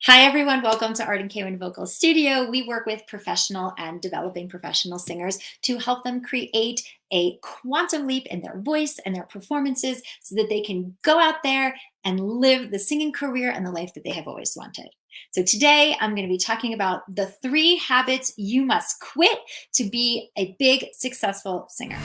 Hi, everyone. Welcome to Arden Kaywin Vocal Studio. We work with professional and developing professional singers to help them create a quantum leap in their voice and their performances so that they can go out there and live the singing career and the life that they have always wanted. So, today I'm going to be talking about the 3 habits you must quit to be a big, successful singer.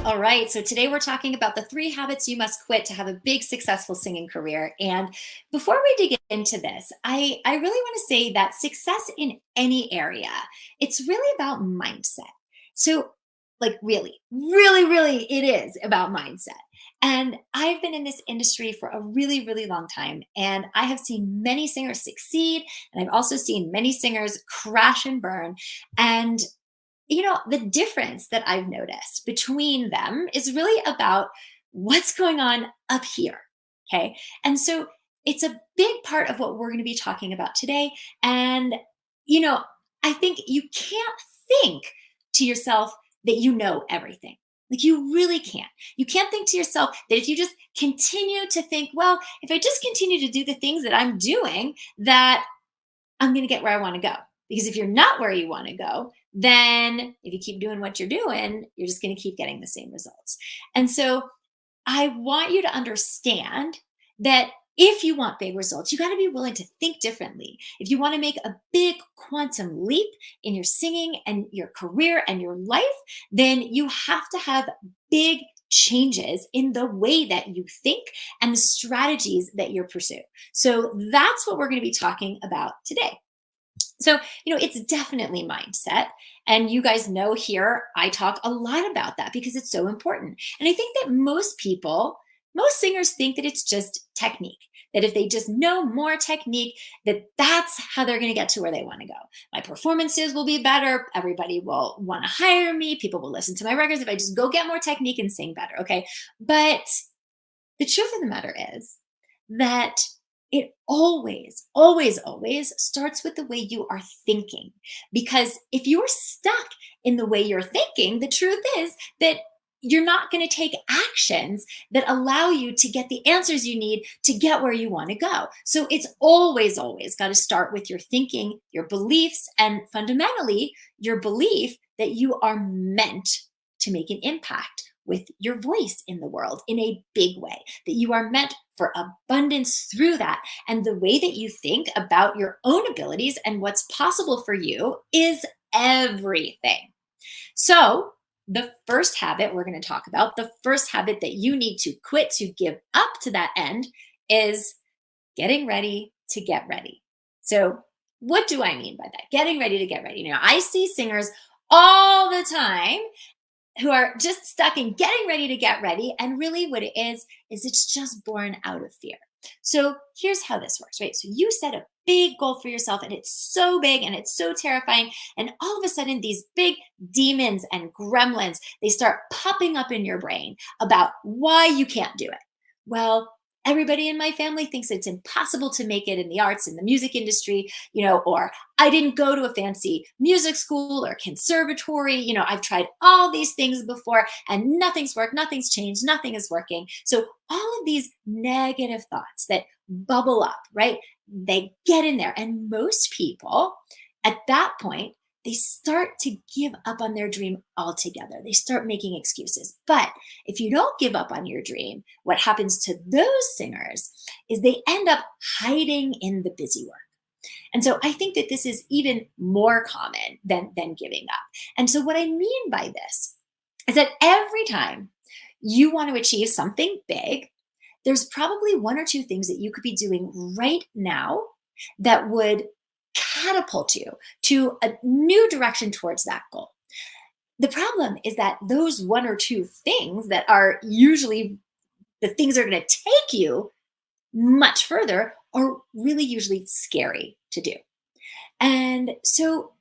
All right, so today we're talking about the 3 habits you must quit to have a big, successful singing career. And before we dig into this, I really want to say that success in any area, it's really about mindset. So, like, really, it is about mindset. And I've been in this industry for a really, really long time. And I have seen many singers succeed. And I've also seen many singers crash and burn. And the difference that I've noticed between them is really about what's going on up here. Okay. And so it's a big part of what we're going to be talking about today. And, you know, I think you can't think to yourself that you know everything. Like, you really can't. You can't think to yourself that if you just continue to think, well, if I just continue to do the things that I'm doing, that I'm going to get where I want to go. Because if you're not where you want to go, then if you keep doing what you're doing, you're just going to keep getting the same results. And so I want you to understand that if you want big results, you got to be willing to think differently. If you want to make a big quantum leap in your singing and your career and your life, then you have to have big changes in the way that you think and the strategies that you pursue. So that's what we're going to be talking about today. So, it's definitely mindset. And you guys know here, I talk a lot about that because it's so important. And I think that most singers think that it's just technique, that if they just know more technique, that that's how they're going to get to where they want to go. My performances will be better. Everybody will want to hire me. People will listen to my records if I just go get more technique and sing better. Okay. But the truth of the matter is that it always starts with the way you are thinking. Because if you're stuck in the way you're thinking, the truth is that you're not going to take actions that allow you to get the answers you need to get where you want to go. So it's always got to start with your thinking, your beliefs, and fundamentally, your belief that you are meant to make an impact with your voice in the world in a big way, that you are meant for abundance through that. And the way that you think about your own abilities and what's possible for you is everything. So, the first habit we're going to talk about, the first habit that you need to quit to give up to that end is getting ready to get ready. So, what do I mean by that? Getting ready to get ready. Now, I see singers all the time who are just stuck in getting ready to get ready. And really, what it is it's just born out of fear. So here's how this works, right? So you set a big goal for yourself, and it's so big and it's so terrifying. And all of a sudden, these big demons and gremlins, they start popping up in your brain about why you can't do it. Well, everybody in my family thinks it's impossible to make it in the arts, in the music industry, or I didn't go to a fancy music school or conservatory. I've tried all these things before and nothing's worked, nothing's changed, nothing is working. So all of these negative thoughts that bubble up, right? They get in there. And most people at that point, they start to give up on their dream altogether. They start making excuses. But if you don't give up on your dream, what happens to those singers is they end up hiding in the busy work. And so I think that this is even more common than giving up. And so what I mean by this is that every time you want to achieve something big, there's probably 1 or 2 things that you could be doing right now that would catapult you to a new direction towards that goal. The problem is that those 1 or 2 things that are usually the things that are going to take you much further are really usually scary to do. And so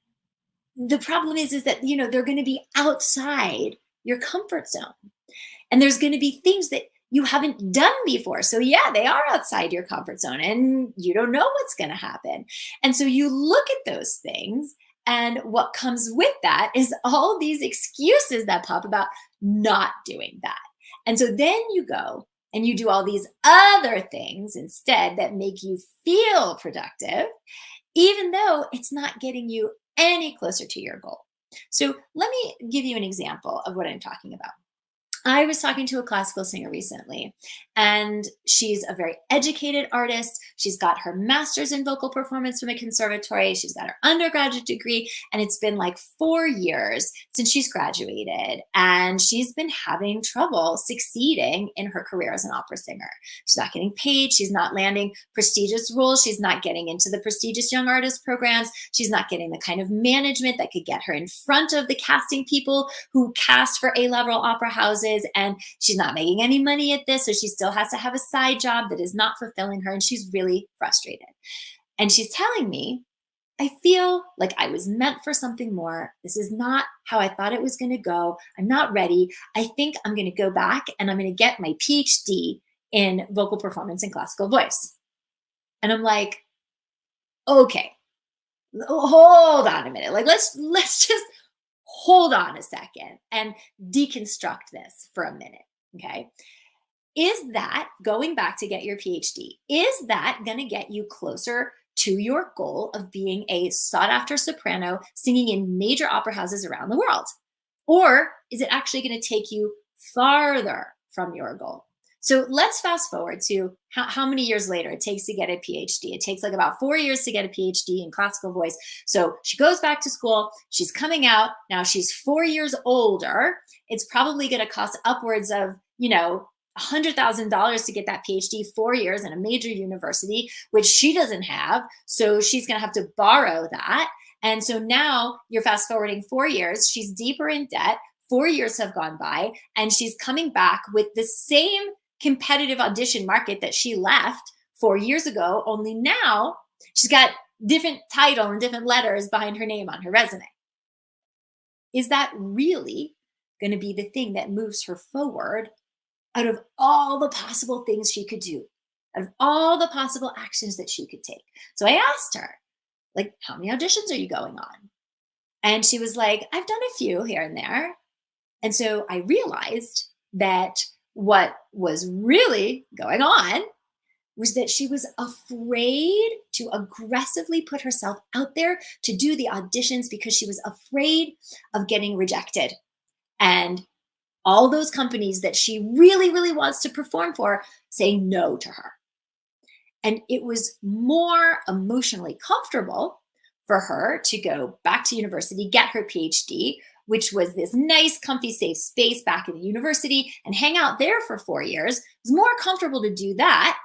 the problem is that they're going to be outside your comfort zone. And there's going to be things that you haven't done before. So, yeah, they are outside your comfort zone and you don't know what's going to happen. And so you look at those things, and what comes with that is all these excuses that pop about not doing that. And so then you go and you do all these other things instead that make you feel productive, even though it's not getting you any closer to your goal. So let me give you an example of what I'm talking about. I was talking to a classical singer recently, and she's a very educated artist. She's got her master's in vocal performance from a conservatory. She's got her undergraduate degree, and it's been like 4 years since she's graduated. And she's been having trouble succeeding in her career as an opera singer. She's not getting paid. She's not landing prestigious roles. She's not getting into the prestigious young artist programs. She's not getting the kind of management that could get her in front of the casting people who cast for A-level opera houses. And she's not making any money at this, so she still has to have a side job that is not fulfilling her, and she's really frustrated. And she's telling me, I feel like I was meant for something more. This is not how I thought it was going to go. I'm not ready. I think I'm going to go back and I'm going to get my PhD in vocal performance and classical voice. And I'm like, okay, hold on a minute. Like, let's just hold on a second and deconstruct this for a minute. Okay. Is that going back to get your PhD? Is that going to get you closer to your goal of being a sought after soprano singing in major opera houses around the world? Or is it actually going to take you farther from your goal? So let's fast forward to how many years later it takes to get a PhD. It takes like about 4 years to get a PhD in classical voice. So she goes back to school. She's coming out. Now she's 4 years older. It's probably going to cost upwards of, $100,000 to get that PhD, 4 years in a major university, which she doesn't have. So she's going to have to borrow that. And so now you're fast forwarding 4 years. She's deeper in debt. 4 years have gone by, and she's coming back with the same competitive audition market that she left 4 years ago, only now she's got different title and different letters behind her name on her resume. Is that really going to be the thing that moves her forward out of all the possible things she could do, out of all the possible actions that she could take? So I asked her, like, how many auditions are you going on? And she was like, I've done a few here and there. And so I realized that what was really going on was that she was afraid to aggressively put herself out there to do the auditions because she was afraid of getting rejected. And all those companies that she really, really wants to perform for saying no to her. And it was more emotionally comfortable for her to go back to university, get her PhD, which was this nice, comfy, safe space back in the university, and hang out there for 4 years. It was more comfortable to do that.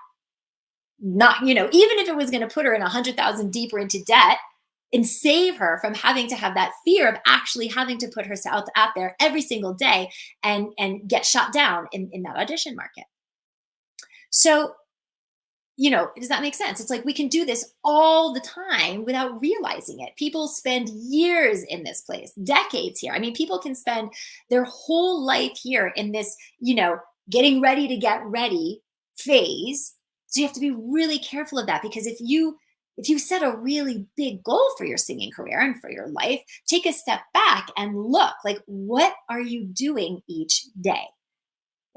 Not, even if it was going to put her in 100,000 deeper into debt and save her from having to have that fear of actually having to put herself out there every single day and get shot down in that audition market. So, does that make sense? It's like we can do this all the time without realizing it. People spend years in this place, decades here. I mean, people can spend their whole life here in this, getting ready to get ready phase. So you have to be really careful of that, because if you set a really big goal for your singing career and for your life, take a step back and look, like, what are you doing each day,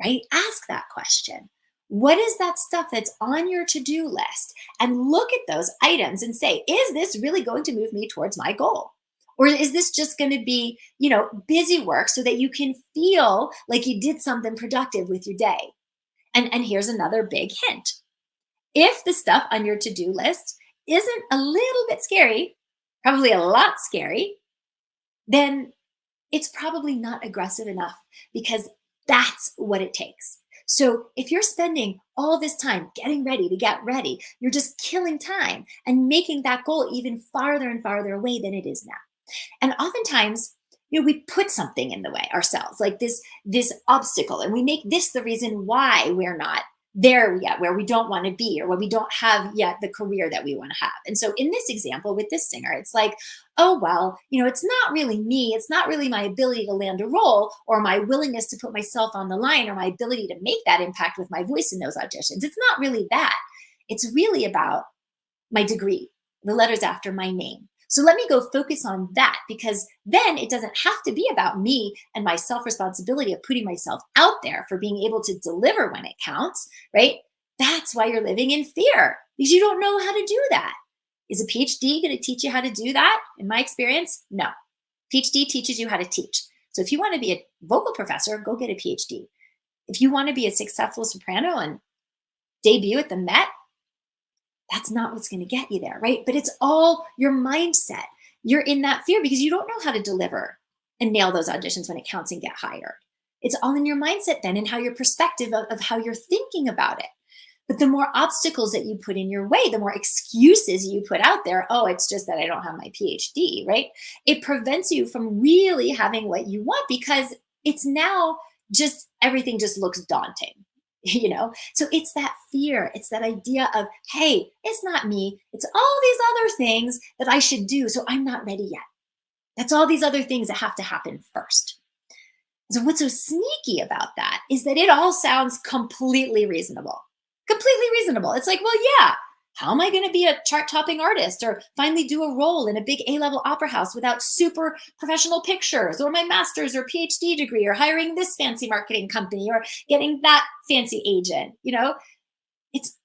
right? Ask that question. What is that stuff that's on your to-do list? And look at those items and say, is this really going to move me towards my goal? Or is this just going to be, busy work so that you can feel like you did something productive with your day? And here's another big hint. If the stuff on your to-do list isn't a little bit scary, probably a lot scary, then it's probably not aggressive enough, because that's what it takes. So if you're spending all this time getting ready to get ready, you're just killing time and making that goal even farther and farther away than it is now. And oftentimes, we put something in the way ourselves, like this obstacle, and we make this the reason why we're not there yet where we don't want to be, or where we don't have yet the career that we want to have. And so in this example with this singer, it's like, oh, well, it's not really me. It's not really my ability to land a role or my willingness to put myself on the line or my ability to make that impact with my voice in those auditions. It's not really that. It's really about my degree, the letters after my name. So let me go focus on that, because then it doesn't have to be about me and my self responsibility of putting myself out there for being able to deliver when it counts, right? That's why you're living in fear, because you don't know how to do that. Is a PhD going to teach you how to do that? In my experience, no. PhD teaches you how to teach. So if you want to be a vocal professor, go get a PhD. If you want to be a successful soprano and debut at the Met, that's not what's going to get you there, right? But it's all your mindset. You're in that fear because you don't know how to deliver and nail those auditions when it counts and get hired. It's all in your mindset then, and how your perspective of how you're thinking about it. But the more obstacles that you put in your way, the more excuses you put out there. Oh, it's just that I don't have my PhD, right? It prevents you from really having what you want, because it's now just everything just looks daunting. So it's that fear. It's that idea of, hey, it's not me. It's all these other things that I should do. So I'm not ready yet. That's all these other things that have to happen first. So what's so sneaky about that is that it all sounds completely reasonable. Completely reasonable. It's like, well, yeah, how am I going to be a chart-topping artist or finally do a role in a big A-level opera house without super professional pictures or my master's or PhD degree or hiring this fancy marketing company or getting that fancy agent?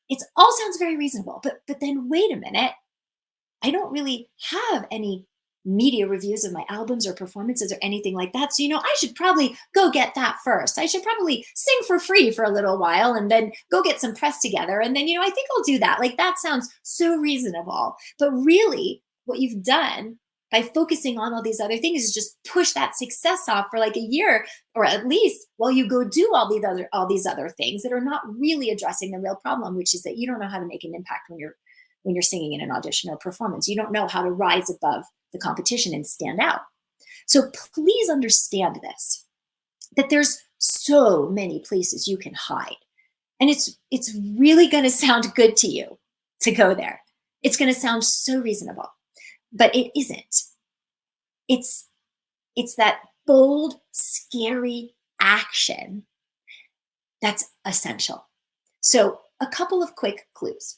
It's all sounds very reasonable. But then wait a minute, I don't really have any media reviews of my albums or performances or anything like that. So, I should probably go get that first. I should probably sing for free for a little while and then go get some press together. And then, I think I'll do that. Like, that sounds so reasonable. But really, what you've done by focusing on all these other things is just push that success off for like a year, or at least while you go do all these other things that are not really addressing the real problem, which is that you don't know how to make an impact when you're singing in an audition or performance. You don't know how to rise above the competition and stand out. So please understand this, that there's so many places you can hide. And it's really going to sound good to you to go there. It's going to sound so reasonable, but it isn't. It's that bold, scary action that's essential. So a couple of quick clues.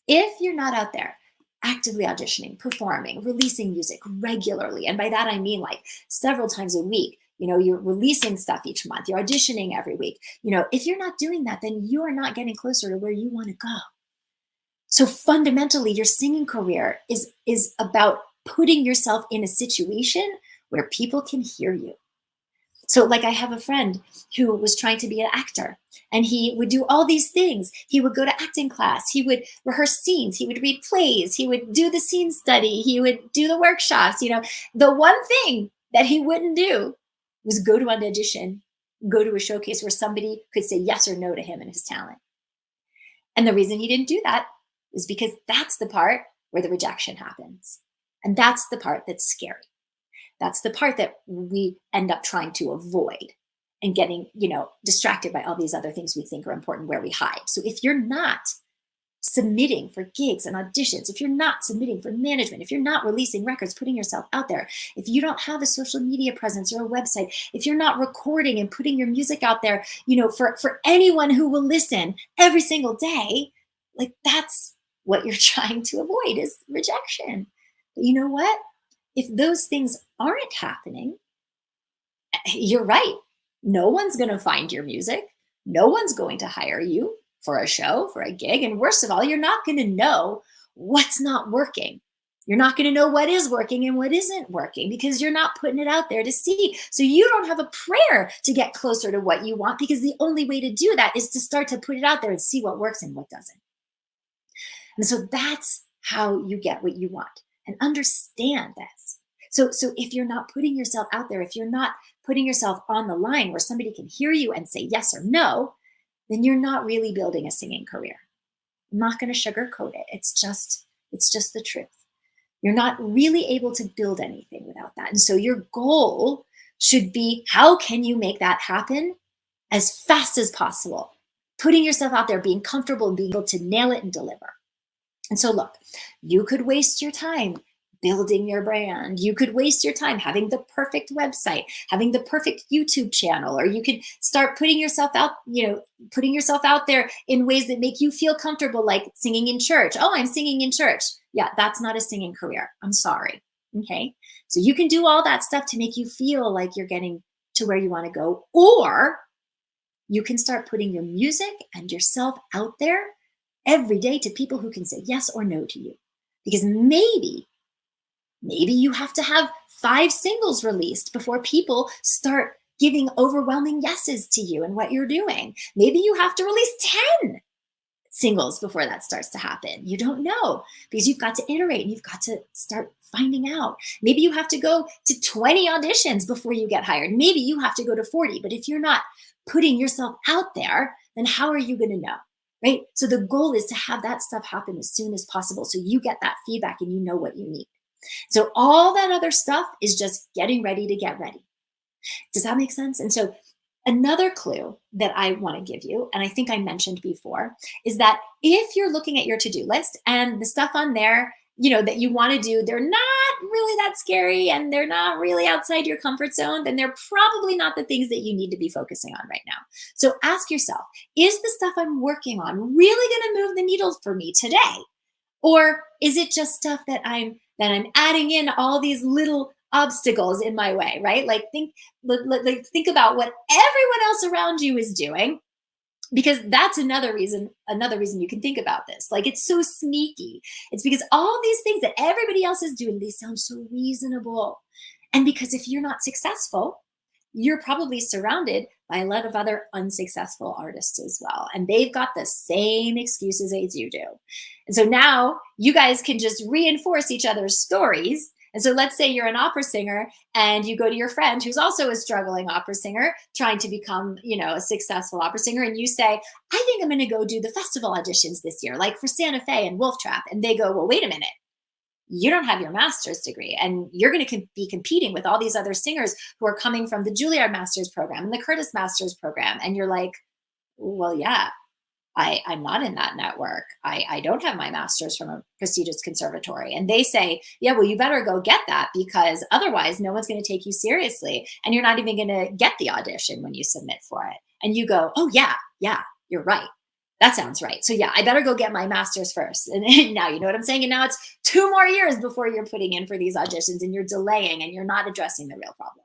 If you're not out there actively auditioning, performing, releasing music regularly, and by that I mean like several times a week, you're releasing stuff each month, you're auditioning every week, if you're not doing that, then you are not getting closer to where you want to go. So fundamentally, your singing career is about putting yourself in a situation where people can hear you. So like I have a friend who was trying to be an actor, and he would do all these things. He would go to acting class. He would rehearse scenes. He would read plays. He would do the scene study. He would do the workshops. The one thing that he wouldn't do was go to an audition, go to a showcase where somebody could say yes or no to him and his talent. And the reason he didn't do that is because that's the part where the rejection happens. And that's the part that's scary. That's the part that we end up trying to avoid and getting, distracted by all these other things we think are important, where we hide. So if you're not submitting for gigs and auditions, if you're not submitting for management, if you're not releasing records, putting yourself out there, if you don't have a social media presence or a website, if you're not recording and putting your music out there, for anyone who will listen every single day, like that's what you're trying to avoid, is rejection. But you know what? If those things aren't happening, you're right. No one's going to find your music. No one's going to hire you for a show, for a gig. And worst of all, you're not going to know what's not working. You're not going to know what is working and what isn't working, because you're not putting it out there to see. So you don't have a prayer to get closer to what you want, because the only way to do that is to start to put it out there and see what works and what doesn't. And so that's how you get what you want. And understand this. So if you're not putting yourself out there, if you're not putting yourself on the line where somebody can hear you and say yes or no, then you're not really building a singing career. I'm not going to sugarcoat it. It's just the truth. You're not really able to build anything without that. And so your goal should be, how can you make that happen as fast as possible? putting yourself out there, being comfortable and being able to nail it and deliver. And so look, you could waste your time building your brand. You could waste your time having the perfect website, having the perfect YouTube channel, or you could start putting yourself out, putting yourself out there in ways that make you feel comfortable, like singing in church. Oh, I'm singing in church. Yeah, that's not a singing career. I'm sorry. Okay. So you can do all that stuff to make you feel like you're getting to where you want to go, or you can start putting your music and yourself out there every day to people who can say yes or no to you. Because maybe you have to have 5 singles released before people start giving overwhelming yeses to you and what you're doing. Maybe you have to release 10 singles before that starts to happen. You don't know, because you've got to iterate and you've got to start finding out. Maybe you have to go to 20 auditions before you get hired. Maybe you have to go to 40. But if you're not putting yourself out there, then how are you going to know? Right? So the goal is to have that stuff happen as soon as possible, so you get that feedback and you know what you need. So all that other stuff is just getting ready to get ready. Does that make sense? And so another clue that I want to give you, and I think I mentioned before, is that if you're looking at your to-do list and the stuff on there, that you want to do, they're not really that scary and they're not really outside your comfort zone, then they're probably not the things that you need to be focusing on right now. So ask yourself, is the stuff I'm working on really going to move the needle for me today? Or is it just stuff that I'm adding in all these little obstacles in my way, right? Like think about what everyone else around you is doing, because that's another reason you can think about this. Like, it's so sneaky. It's because all these things that everybody else is doing, they sound so reasonable. And because if you're not successful, you're probably surrounded by a lot of other unsuccessful artists as well. And they've got the same excuses as you do. And so now you guys can just reinforce each other's stories. And so let's say you're an opera singer and you go to your friend who's also a struggling opera singer trying to become, a successful opera singer. And you say, I think I'm going to go do the festival auditions this year, like for Santa Fe and Wolf Trap. And they go, well, wait a minute. You don't have your master's degree, and you're going to be competing with all these other singers who are coming from the Juilliard master's program and the Curtis master's program. And you're like, well, yeah, I'm not in that network. I don't have my master's from a prestigious conservatory. And they say, yeah, well, you better go get that, because otherwise no one's going to take you seriously. And you're not even going to get the audition when you submit for it. And you go, oh yeah, you're right. That sounds right. So yeah, I better go get my master's first. And now, you know what I'm saying? And now it's 2 more years before you're putting in for these auditions, and you're delaying and you're not addressing the real problem.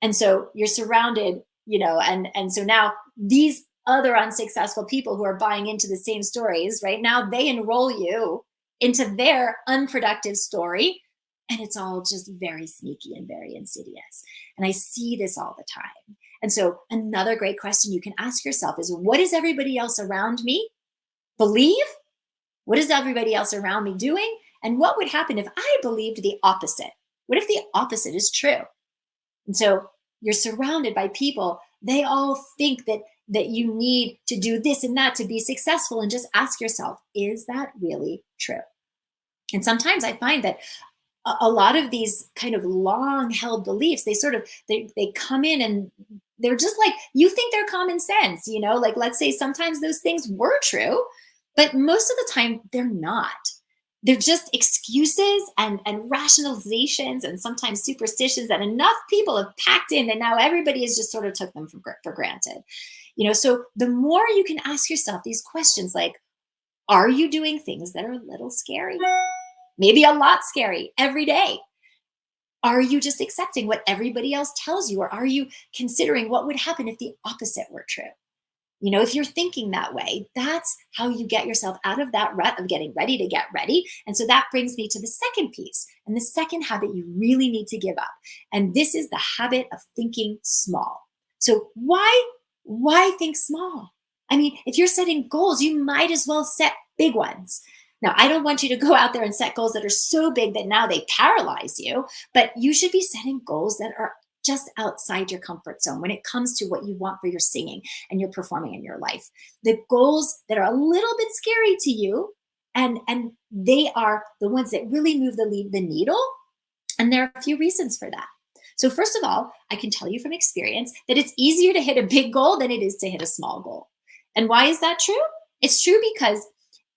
And so you're surrounded, and so now these other unsuccessful people who are buying into the same stories, right now, they enroll you into their unproductive story. And it's all just very sneaky and very insidious. And I see this all the time. And so another great question you can ask yourself is, what does everybody else around me believe? What is everybody else around me doing? And what would happen if I believed the opposite? What if the opposite is true? And so you're surrounded by people, they all think that you need to do this and that to be successful. And just ask yourself, is that really true? And sometimes I find that a lot of these kind of long held beliefs, they come in and they're just like, you think they're common sense, like, let's say sometimes those things were true, but most of the time they're not. They're just excuses and rationalizations and sometimes superstitions that enough people have packed in that now everybody has just sort of took them for granted. So the more you can ask yourself these questions, like, are you doing things that are a little scary? Maybe a lot scary every day. Are you just accepting what everybody else tells you? Or are you considering what would happen if the opposite were true? If you're thinking that way, that's how you get yourself out of that rut of getting ready to get ready. And so that brings me to the second piece, and the second habit you really need to give up. And this is the habit of thinking small. So why think small? I mean, if you're setting goals, you might as well set big ones. Now, I don't want you to go out there and set goals that are so big that now they paralyze you, but you should be setting goals that are just outside your comfort zone when it comes to what you want for your singing and your performing in your life. The goals that are a little bit scary to you, and they are the ones that really move the needle. And there are a few reasons for that. So first of all, I can tell you from experience that it's easier to hit a big goal than it is to hit a small goal. And why is that true? It's true because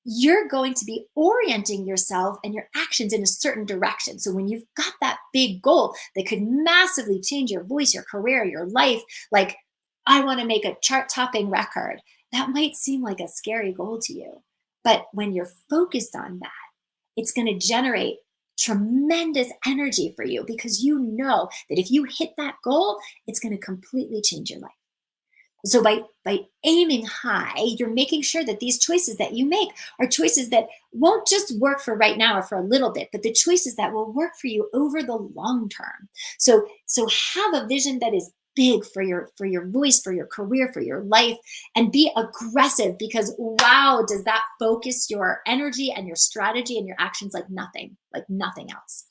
you're going to be orienting yourself and your actions in a certain direction. So when you've got that big goal that could massively change your voice, your career, your life, like I want to make a chart topping record, that might seem like a scary goal to you. But when you're focused on that, it's going to generate tremendous energy for you because you know that if you hit that goal, it's going to completely change your life. So by aiming high, you're making sure that these choices that you make are choices that won't just work for right now or for a little bit, but the choices that will work for you over the long term. So have a vision that is big for your voice, for your career, for your life, and be aggressive because wow, does that focus your energy and your strategy and your actions like nothing else.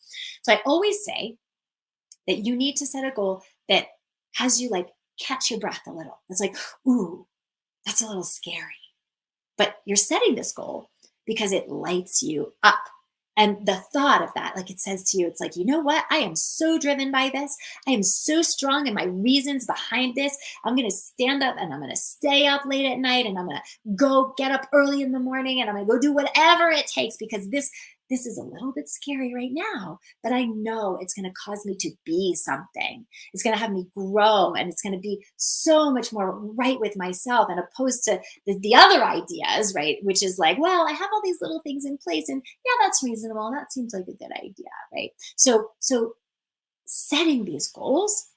So I always say that you need to set a goal that has you like catch your breath a little. It's like, ooh, that's a little scary. But you're setting this goal because it lights you up. And the thought of that, like it says to you, it's like, you know what? I am so driven by this. I am so strong in my reasons behind this. I'm going to stand up and I'm going to stay up late at night and I'm going to go get up early in the morning and I'm going to go do whatever it takes because this is a little bit scary right now, but I know it's going to cause me to be something. It's going to have me grow and it's going to be so much more right with myself and opposed to the other ideas, right? Which is like, well, I have all these little things in place and yeah, that's reasonable. And that seems like a good idea, right? So setting these goals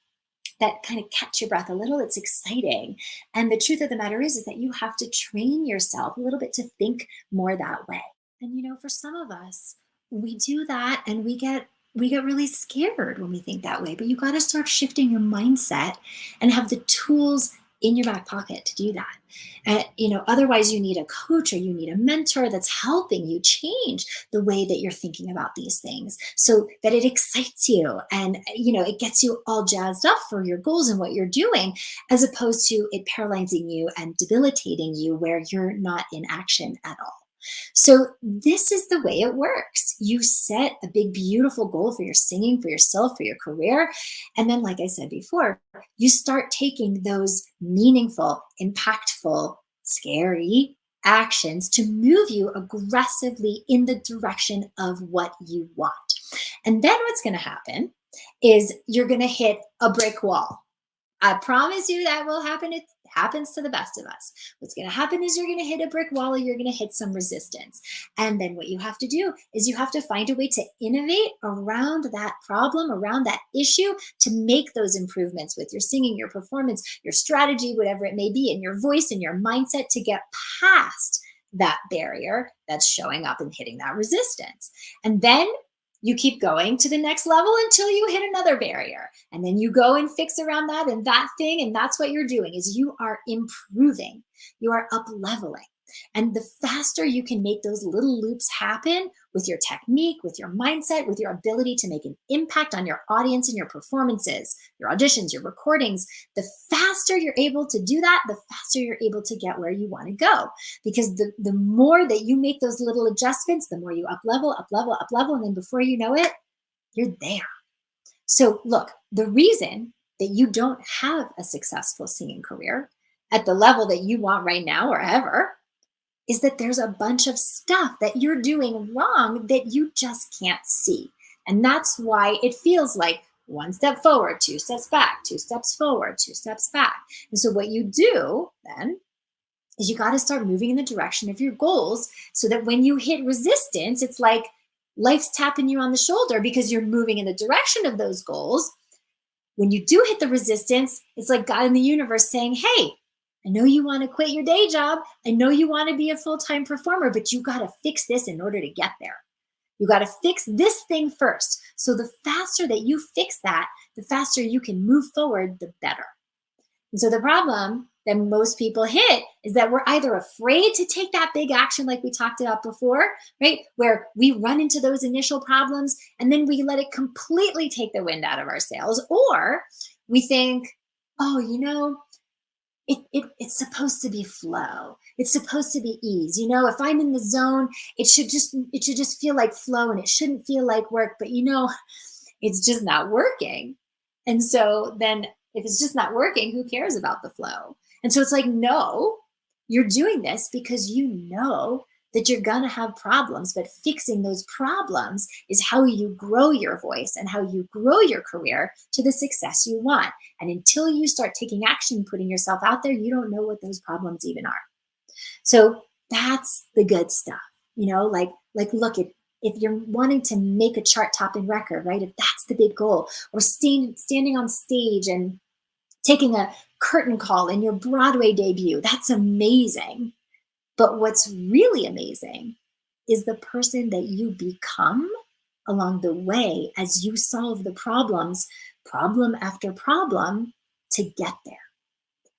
that kind of catch your breath a little, it's exciting. And the truth of the matter is that you have to train yourself a little bit to think more that way. And for some of us, we do that and we get really scared when we think that way. But you got to start shifting your mindset and have the tools in your back pocket to do that. Otherwise you need a coach or you need a mentor that's helping you change the way that you're thinking about these things so that it excites you and it gets you all jazzed up for your goals and what you're doing, as opposed to it paralyzing you and debilitating you where you're not in action at all. So this is the way it works. You set a big, beautiful goal for your singing, for yourself, for your career. And then, like I said before, you start taking those meaningful, impactful, scary actions to move you aggressively in the direction of what you want. And then what's going to happen is you're going to hit a brick wall. I promise you that will happen. It happens to the best of us. What's going to happen is you're going to hit a brick wall or you're going to hit some resistance. And then what you have to do is you have to find a way to innovate around that problem, around that issue to make those improvements with your singing, your performance, your strategy, whatever it may be, and your voice and your mindset to get past that barrier that's showing up and hitting that resistance. And then you keep going to the next level until you hit another barrier. And then you go and fix around that and that thing. And that's what you're doing is you are improving. You are up leveling. And the faster you can make those little loops happen with your technique, with your mindset, with your ability to make an impact on your audience and your performances, your auditions, your recordings, the faster you're able to do that, the faster you're able to get where you want to go. Because the more that you make those little adjustments, the more you up level, up level, up level. And then before you know it, you're there. So look, the reason that you don't have a successful singing career at the level that you want right now or ever is that there's a bunch of stuff that you're doing wrong that you just can't see. And that's why it feels like one step forward, two steps back, two steps forward, two steps back. And so what you do then is you got to start moving in the direction of your goals so that when you hit resistance, it's like life's tapping you on the shoulder because you're moving in the direction of those goals. When you do hit the resistance, it's like God in the universe saying, hey, I know you want to quit your day job. I know you want to be a full-time performer, but you got to fix this in order to get there. You got to fix this thing first. So the faster that you fix that, the faster you can move forward, the better. And so the problem that most people hit is that we're either afraid to take that big action like we talked about before, right? Where we run into those initial problems and then we let it completely take the wind out of our sails. Or we think, oh, it's supposed to be flow. It's supposed to be ease. If I'm in the zone, it should just feel like flow and it shouldn't feel like work, but it's just not working. And so then if it's just not working, who cares about the flow? And so it's like, no, You're doing this because you know that you're going to have problems, but fixing those problems is how you grow your voice and how you grow your career to the success you want. And until you start taking action, putting yourself out there, you don't know what those problems even are. So that's the good stuff, like look at, if you're wanting to make a chart topping record, right? If that's the big goal, or standing on stage and taking a curtain call in your Broadway debut, that's amazing. But what's really amazing is the person that you become along the way as you solve the problems, problem after problem, to get there.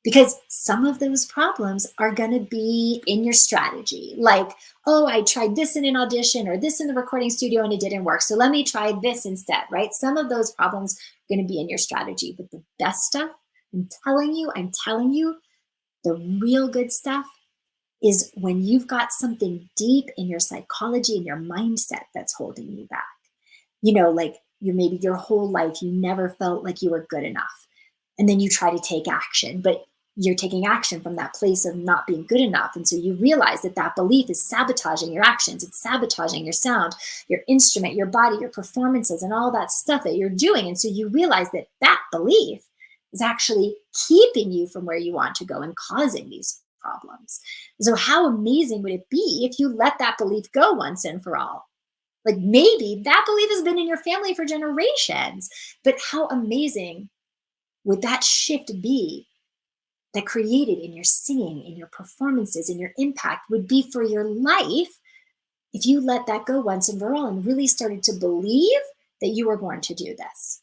Because some of those problems are going to be in your strategy. Like, oh, I tried this in an audition or this in the recording studio and it didn't work. So let me try this instead, right? Some of those problems are going to be in your strategy. But the best stuff, I'm telling you, the real good stuff is when you've got something deep in your psychology and your mindset that's holding you back. Like maybe your whole life, you never felt like you were good enough. And then you try to take action, but you're taking action from that place of not being good enough. And so you realize that belief is sabotaging your actions. It's sabotaging your sound, your instrument, your body, your performances, and all that stuff that you're doing. And so you realize that belief is actually keeping you from where you want to go and causing these problems. So how amazing would it be if you let that belief go once and for all? Like maybe that belief has been in your family for generations, but how amazing would that shift be that created in your singing, in your performances, in your impact would be for your life if you let that go once and for all and really started to believe that you were born to do this.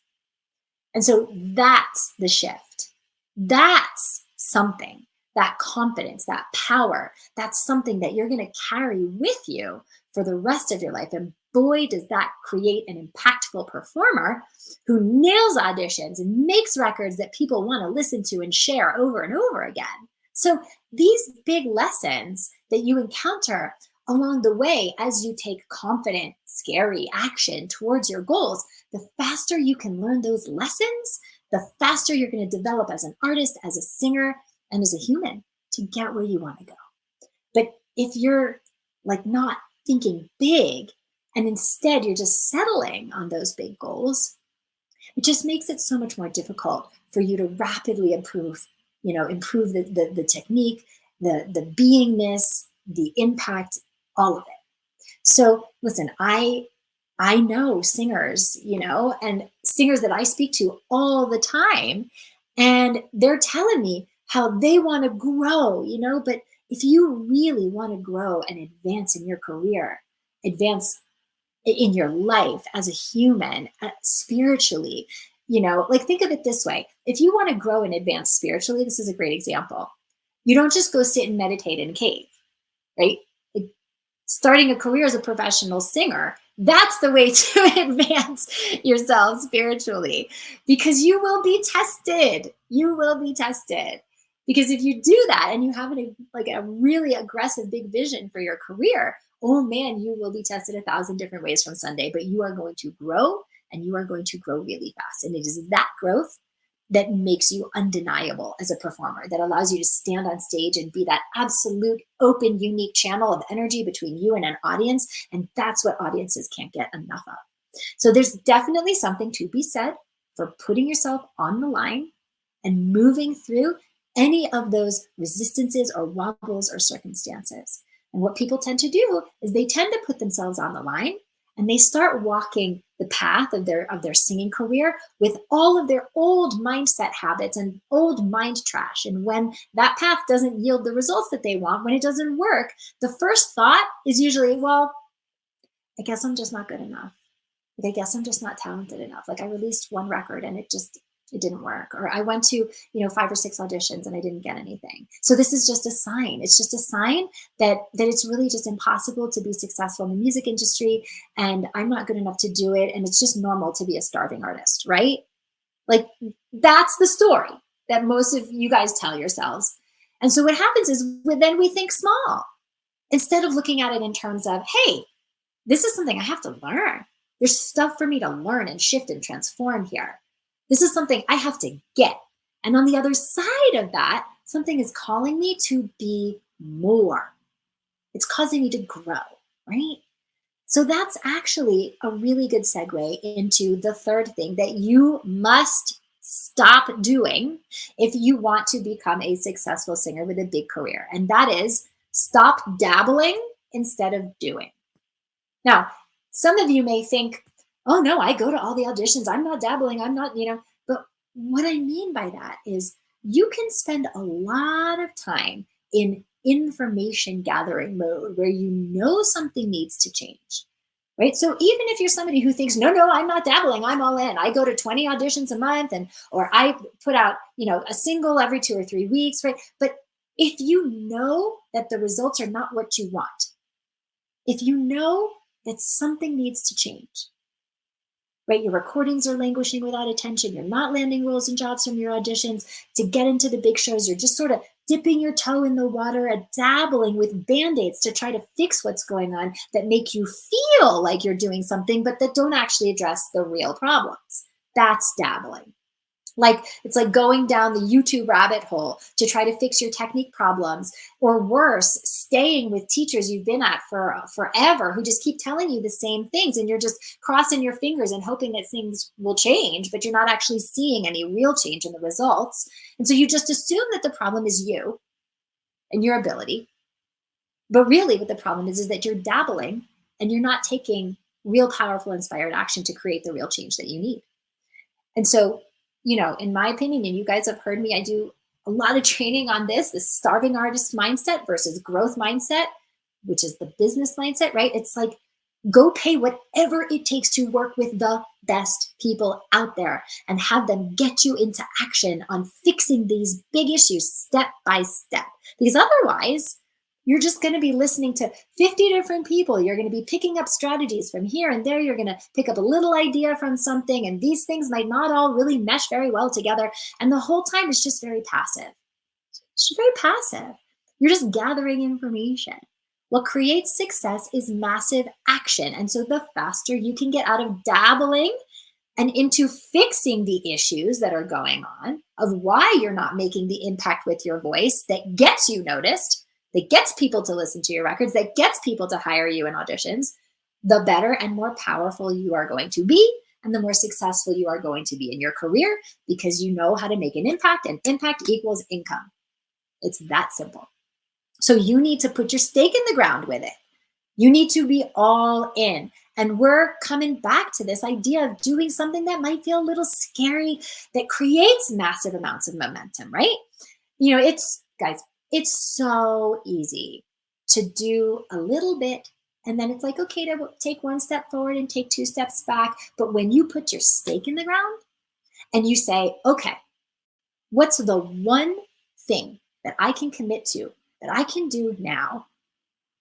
And so that's the shift. That's something, that confidence, that power, that's something that you're going to carry with you for the rest of your life. And boy, does that create an impactful performer who nails auditions and makes records that people want to listen to and share over and over again. So these big lessons that you encounter along the way as you take confident, scary action towards your goals, the faster you can learn those lessons, the faster you're going to develop as an artist, as a singer, and as a human to get where you want to go. But if you're like not thinking big, and instead you're just settling on those big goals, it just makes it so much more difficult for you to rapidly improve the technique, the beingness, the impact, all of it. So listen, I know singers, and singers that I speak to all the time, and they're telling me how they want to grow, but if you really want to grow and advance in your career, advance in your life as a human, spiritually, like think of it this way. If you want to grow and advance spiritually, this is a great example. You don't just go sit and meditate in a cave, right? Like, starting a career as a professional singer, that's the way to advance yourself spiritually, because you will be tested. You will be tested. Because if you do that and you have a really aggressive big vision for your career, oh man, you will be tested 1,000 different ways from Sunday, but you are going to grow, and you are going to grow really fast. And it is that growth that makes you undeniable as a performer, that allows you to stand on stage and be that absolute open, unique channel of energy between you and an audience. And that's what audiences can't get enough of. So there's definitely something to be said for putting yourself on the line and moving through any of those resistances or wobbles or circumstances. And what people tend to do is they tend to put themselves on the line, and they start walking the path of their singing career with all of their old mindset habits and old mind trash. And when that path doesn't yield the results that they want, when it doesn't work, the first thought is usually, well, I guess I'm just not good enough. Like, I guess I'm just not talented enough. Like, I released one record and it didn't work. Or I went to, 5 or 6 auditions and I didn't get anything. So this is just a sign. It's just a sign that it's really just impossible to be successful in the music industry, and I'm not good enough to do it. And it's just normal to be a starving artist, right? Like, that's the story that most of you guys tell yourselves. And so what happens is then we think small instead of looking at it in terms of, hey, this is something I have to learn. There's stuff for me to learn and shift and transform here. This is something I have to get. And on the other side of that, something is calling me to be more. It's causing you to grow, right? So that's actually a really good segue into the third thing that you must stop doing if you want to become a successful singer with a big career. And that is stop dabbling instead of doing. Now, some of you may think, oh no, I go to all the auditions. I'm not dabbling. I'm not, but what I mean by that is you can spend a lot of time in information gathering mode where you know something needs to change. Right. So even if you're somebody who thinks, no, no, I'm not dabbling, I'm all in. I go to 20 auditions a month or I put out, a single every 2 or 3 weeks, right? But if you know that the results are not what you want, if you know that something needs to change, right? Your recordings are languishing without attention. You're not landing roles and jobs from your auditions to get into the big shows. You're just sort of dipping your toe in the water and dabbling with band-aids to try to fix what's going on that make you feel like you're doing something, but that don't actually address the real problems. That's dabbling. It's like going down the YouTube rabbit hole to try to fix your technique problems, or worse, staying with teachers you've been at for forever who just keep telling you the same things, and you're just crossing your fingers and hoping that things will change, but you're not actually seeing any real change in the results. And so you just assume that the problem is you and your ability. But really what the problem is that you're dabbling and you're not taking real, powerful, inspired action to create the real change that you need. And so, in my opinion, and you guys have heard me, I do a lot of training on this starving artist mindset versus growth mindset, which is the business mindset, right? It's like, go pay whatever it takes to work with the best people out there and have them get you into action on fixing these big issues step by step. Because otherwise, you're just going to be listening to 50 different people. You're going to be picking up strategies from here and there. You're going to pick up a little idea from something, and these things might not all really mesh very well together. And the whole time it's just very passive. It's just very passive. You're just gathering information. What creates success is massive action. And so the faster you can get out of dabbling and into fixing the issues that are going on of why you're not making the impact with your voice that gets you noticed, that gets people to listen to your records, that gets people to hire you in auditions, the better and more powerful you are going to be, and the more successful you are going to be in your career, because you know how to make an impact, and impact equals income. It's that simple. So you need to put your stake in the ground with it. You need to be all in. And we're coming back to this idea of doing something that might feel a little scary, that creates massive amounts of momentum, right? It's so easy to do a little bit, and then it's like, okay, to take one step forward and take 2 steps back. But when you put your stake in the ground and you say, okay, what's the one thing that I can commit to, that I can do now,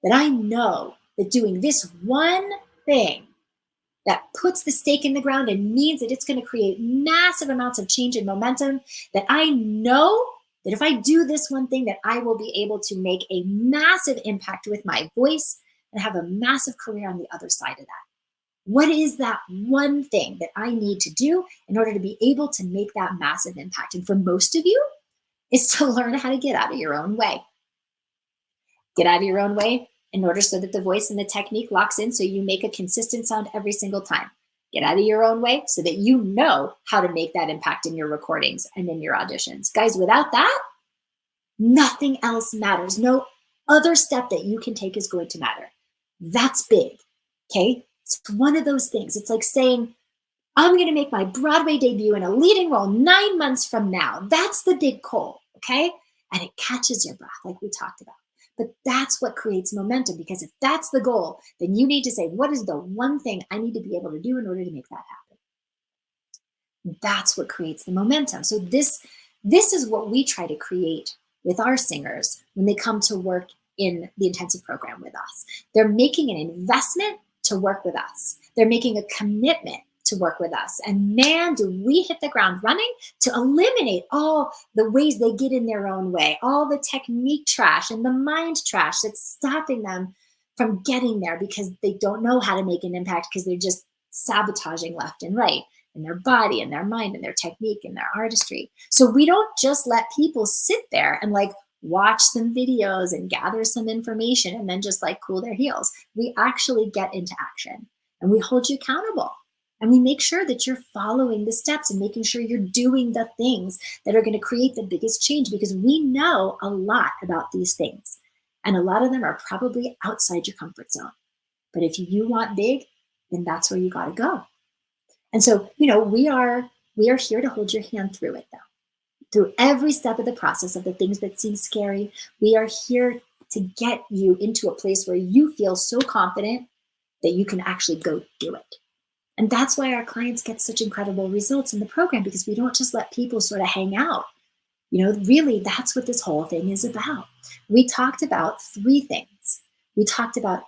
that I know that doing this one thing that puts the stake in the ground and means that it's going to create massive amounts of change and momentum, that I know that if I do this one thing, that I will be able to make a massive impact with my voice and have a massive career on the other side of that. What is that one thing that I need to do in order to be able to make that massive impact? And for most of you, is to learn how to get out of your own way. Get out of your own way in order so that the voice and the technique locks in so you make a consistent sound every single time. Get out of your own way so that you know how to make that impact in your recordings and in your auditions. Guys, without that, nothing else matters. No other step that you can take is going to matter. That's big, okay? It's one of those things. It's like saying, I'm going to make my Broadway debut in a leading role 9 months from now. That's the big goal, okay? And it catches your breath like we talked about. But that's what creates momentum, because if that's the goal, then you need to say, what is the one thing I need to be able to do in order to make that happen? That's what creates the momentum. So this is what we try to create with our singers when they come to work in the intensive program with us. They're making an investment to work with us. They're making a commitment to work with us. And man, do we hit the ground running to eliminate all the ways they get in their own way, all the technique trash and the mind trash that's stopping them from getting there because they don't know how to make an impact, because they're just sabotaging left and right in their body and their mind and their technique and their artistry. So we don't just let people sit there and like watch some videos and gather some information and then just like cool their heels. We actually get into action and we hold you accountable. And we make sure that you're following the steps and making sure you're doing the things that are going to create the biggest change, because we know a lot about these things. And a lot of them are probably outside your comfort zone. But if you want big, then that's where you got to go. And so, we are here to hold your hand through it, though. Through every step of the process of the things that seem scary, we are here to get you into a place where you feel so confident that you can actually go do it. And that's why our clients get such incredible results in the program, because we don't just let people sort of hang out. Really, that's what this whole thing is about. We talked about 3 things. We talked about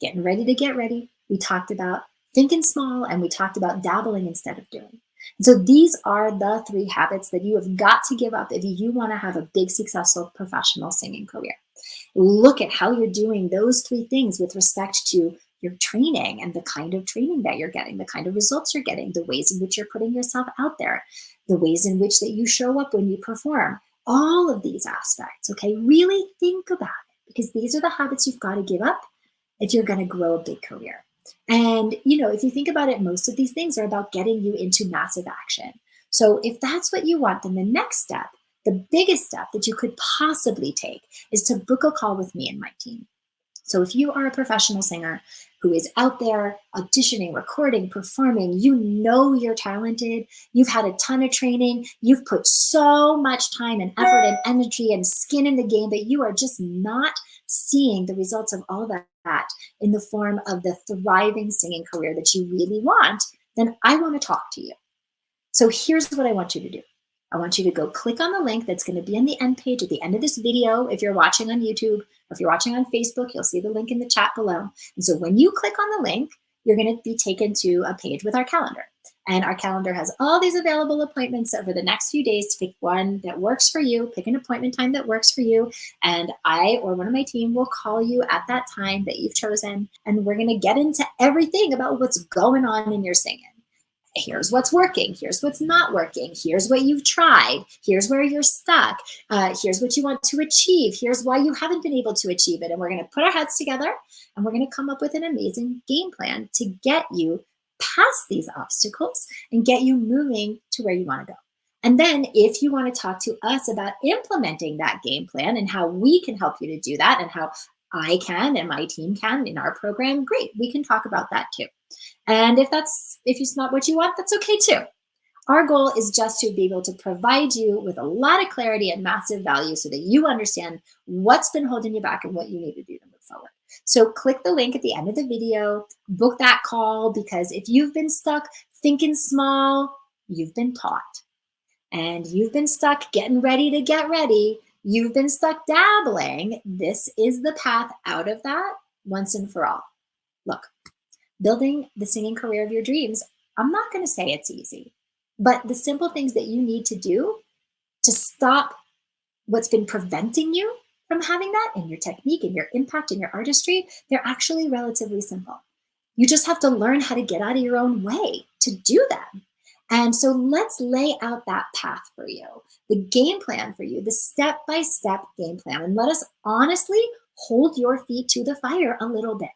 getting ready to get ready. We talked about thinking small, and we talked about dabbling instead of doing. And so these are the 3 habits that you have got to give up if you want to have a big, successful professional singing career. Look at how you're doing those 3 things with respect to your training and the kind of training that you're getting, the kind of results you're getting, the ways in which you're putting yourself out there, the ways in which that you show up when you perform, all of these aspects, okay? Really think about it, because these are the habits you've got to give up if you're going to grow a big career. And, if you think about it, most of these things are about getting you into massive action. So if that's what you want, then the next step, the biggest step that you could possibly take, is to book a call with me and my team. So if you are a professional singer who is out there auditioning, recording, performing, you're talented, you've had a ton of training, you've put so much time and effort and energy and skin in the game, but you are just not seeing the results of all that in the form of the thriving singing career that you really want, then I want to talk to you. So here's what I want you to do. I want you to go click on the link that's going to be on the end page at the end of this video. If you're watching on YouTube, or if you're watching on Facebook, you'll see the link in the chat below. And so when you click on the link, you're going to be taken to a page with our calendar. And our calendar has all these available appointments over the next few days to pick one that works for you, pick an appointment time that works for you. And I or one of my team will call you at that time that you've chosen. And we're going to get into everything about what's going on in your singing. Here's what's working. Here's what's not working. Here's what you've tried. Here's where you're stuck. Here's what you want to achieve. Here's why you haven't been able to achieve it. And we're going to put our heads together and we're going to come up with an amazing game plan to get you past these obstacles and get you moving to where you want to go. And then if you want to talk to us about implementing that game plan and how we can help you to do that and how I can and my team can in our program, great. We can talk about that too. And if it's not what you want, that's okay too. Our goal is just to be able to provide you with a lot of clarity and massive value so that you understand what's been holding you back and what you need to do to move forward. So click the link at the end of the video, book that call, because if you've been stuck thinking small, you've been taught. And you've been stuck getting ready to get ready, you've been stuck dabbling, this is the path out of that once and for all. Look, building the singing career of your dreams, I'm not going to say it's easy, but the simple things that you need to do to stop what's been preventing you from having that in your technique and your impact and your artistry, they're actually relatively simple. You just have to learn how to get out of your own way to do them. And so let's lay out that path for you, the game plan for you, the step-by-step game plan, and let us honestly hold your feet to the fire a little bit.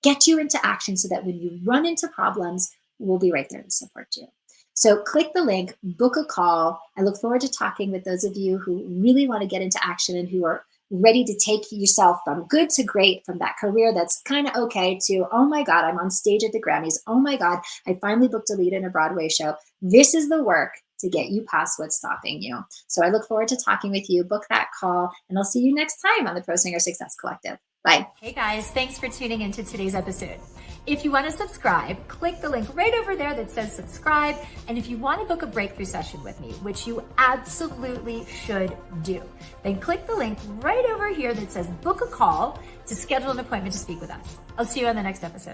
Get you into action so that when you run into problems, we'll be right there to support you. So click the link, book a call. I look forward to talking with those of you who really want to get into action and who are ready to take yourself from good to great, from that career that's kind of okay to, oh my God, I'm on stage at the Grammys. Oh my God, I finally booked a lead in a Broadway show. This is the work to get you past what's stopping you. So I look forward to talking with you. Book that call, and I'll see you next time on the Pro Singer Success Collective. Bye. Hey guys, thanks for tuning into today's episode. If you want to subscribe, click the link right over there that says subscribe. And if you want to book a breakthrough session with me, which you absolutely should do, then click the link right over here that says book a call to schedule an appointment to speak with us. I'll see you on the next episode.